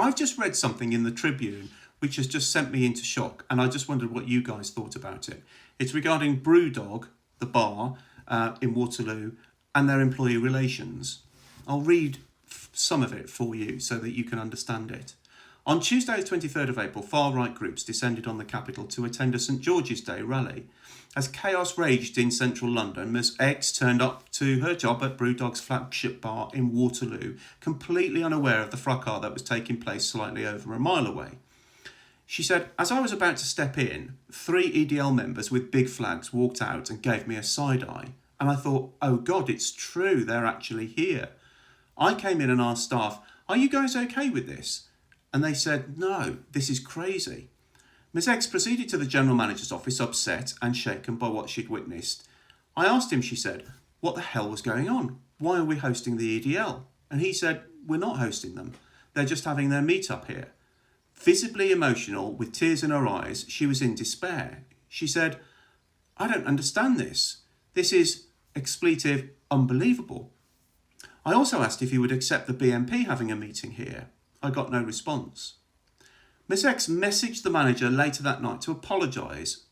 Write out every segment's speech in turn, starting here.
I've just read something in the Tribune which has just sent me into shock, and I just wondered what you guys thought about it. It's regarding Brewdog, the bar in Waterloo, and their employee relations. I'll read some of it for you so that you can understand it. On Tuesday, the 23rd of April, far-right groups descended on the capital to attend a St George's Day rally. As chaos raged in central London, Ms X turned up to her job at Brewdog's flagship bar in Waterloo, completely unaware of the fracas that was taking place slightly over a mile away. She said, "As I was about to step in, 3 EDL members with big flags walked out and gave me a side eye. And I thought, oh God, it's true, they're actually here. I came in and asked staff, are you guys okay with this? And they said, no, this is crazy." Ms X proceeded to the General Manager's office, upset and shaken by what she'd witnessed. I asked him, she said, what the hell was going on? Why are we hosting the EDL? And he said, we're not hosting them. They're just having their meet-up here. Visibly emotional, with tears in her eyes, she was in despair. She said, I don't understand this. This is expletive unbelievable. I also asked if he would accept the BNP having a meeting here. I got no response. Ms X messaged the manager later that night to apologise.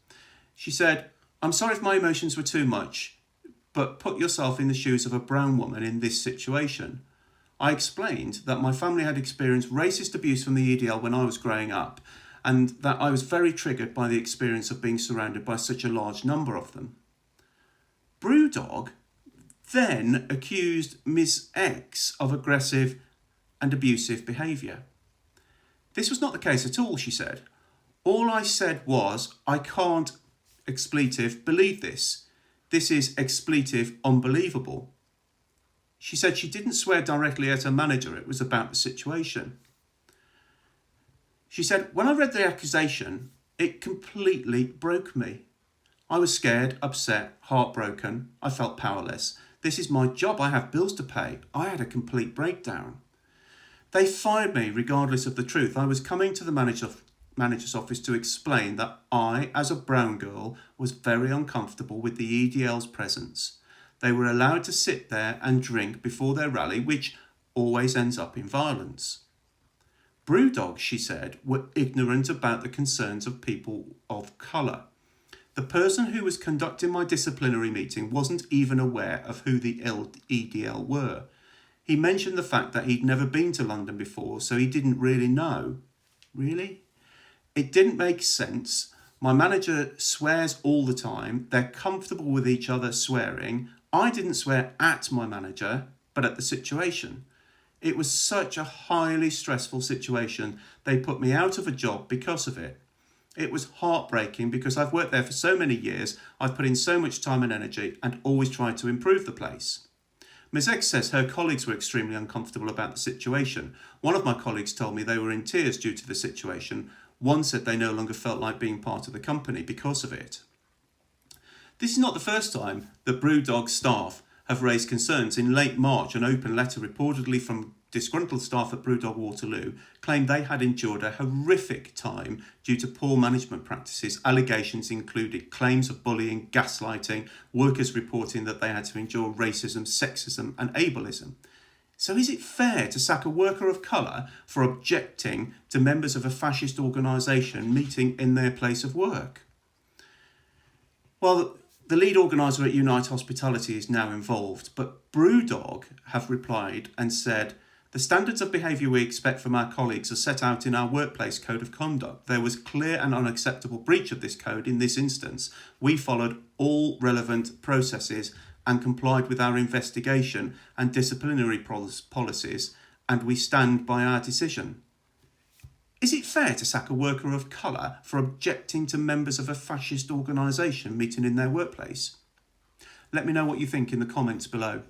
She said, I'm sorry if my emotions were too much, but put yourself in the shoes of a brown woman in this situation. I explained that my family had experienced racist abuse from the EDL when I was growing up, and that I was very triggered by the experience of being surrounded by such a large number of them. Brewdog then accused Ms X of aggressive and abusive behaviour. This was not the case at all, she said. All I said was, I can't, expletive, believe this. This is expletive unbelievable. She said she didn't swear directly at her manager, it was about the situation. She said, when I read the accusation, it completely broke me. I was scared, upset, heartbroken. I felt powerless. This is my job. I have bills to pay. I had a complete breakdown. They fired me regardless of the truth. I was coming to the manager's office to explain that I, as a brown girl, was very uncomfortable with the EDL's presence. They were allowed to sit there and drink before their rally, which always ends up in violence. Brewdog, she said, were ignorant about the concerns of people of colour. The person who was conducting my disciplinary meeting wasn't even aware of who the EDL were. He mentioned the fact that he'd never been to London before, so he didn't really know. Really? It didn't make sense. My manager swears all the time. They're comfortable with each other swearing. I didn't swear at my manager, but at the situation. It was such a highly stressful situation. They put me out of a job because of it. It was heartbreaking because I've worked there for so many years. I've put in so much time and energy and always tried to improve the place. Ms X says her colleagues were extremely uncomfortable about the situation. One of my colleagues told me they were in tears due to the situation. One said they no longer felt like being part of the company because of it. This is not the first time that Brewdog staff have raised concerns. In late March, an open letter reportedly from disgruntled staff at Brewdog Waterloo claimed they had endured a horrific time due to poor management practices. Allegations included claims of bullying, gaslighting, workers reporting that they had to endure racism, sexism and ableism. So is it fair to sack a worker of colour for objecting to members of a fascist organisation meeting in their place of work? Well, the lead organiser at Unite Hospitality is now involved, but Brewdog have replied and said, the standards of behaviour we expect from our colleagues are set out in our workplace code of conduct. There was clear and unacceptable breach of this code in this instance. We followed all relevant processes and complied with our investigation and disciplinary policies, and we stand by our decision. Is it fair to sack a worker of colour for objecting to members of a fascist organisation meeting in their workplace? Let me know what you think in the comments below.